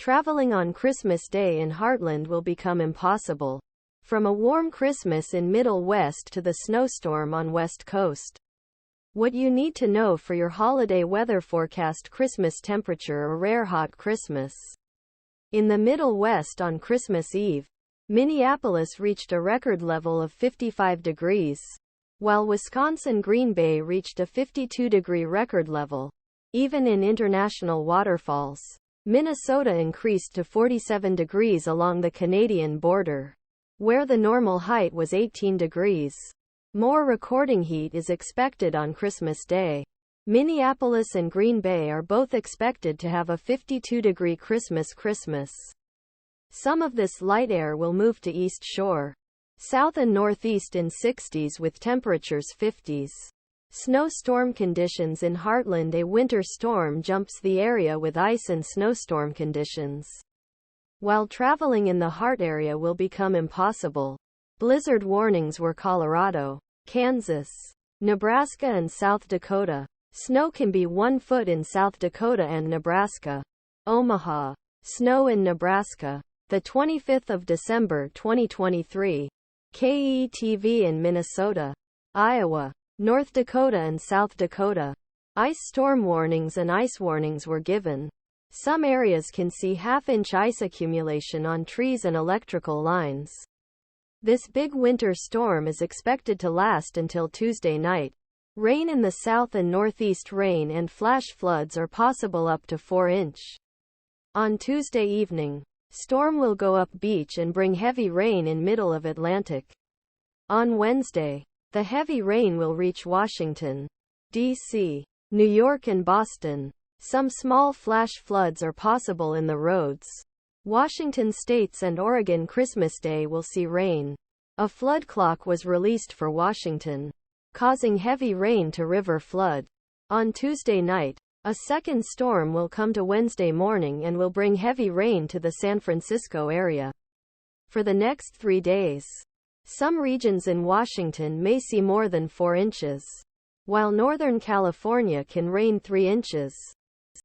Traveling on Christmas Day in Heartland will become impossible. From a warm Christmas in Middle West to the snowstorm on West Coast. What you need to know for your holiday weather forecast: Christmas temperature, a rare hot Christmas. In the Middle West on Christmas Eve, Minneapolis reached a record level of 55 degrees, while Wisconsin Green Bay reached a 52-degree record level. Even in international waterfalls, Minnesota increased to 47 degrees along the Canadian border, where the normal height was 18 degrees. More recording heat is expected on Christmas Day. Minneapolis and Green Bay are both expected to have a 52-degree Christmas. Some of this light air will move to East Shore, South and Northeast in 60s with temperatures 50s. Snowstorm conditions in Heartland. A winter storm jumps the area with ice and snowstorm conditions. While traveling in the Heart area will become impossible. Blizzard warnings were Colorado, Kansas, Nebraska and South Dakota. Snow can be 1 foot in South Dakota and Nebraska. Omaha. Snow in Nebraska. The 25th of December 2023. Ketv In Minnesota. Iowa. North Dakota and South Dakota. Ice storm warnings and ice warnings were given. Some areas can see half-inch ice accumulation on trees and electrical lines. This big winter storm is expected to last until Tuesday night. Rain in the south and northeast. Rain and flash floods are possible up to 4 inch. On Tuesday evening, storm will go up beach and bring heavy rain in middle of Atlantic. On Wednesday, the heavy rain will reach Washington, D.C., New York and Boston. Some small flash floods are possible in the roads. Washington states and Oregon. Christmas Day will see rain. A flood clock was released for Washington, causing heavy rain to river flood. On Tuesday night, a second storm will come to Wednesday morning and will bring heavy rain to the San Francisco area. For the next 3 days, some regions in Washington may see more than 4 inches, while Northern California can rain 3 inches.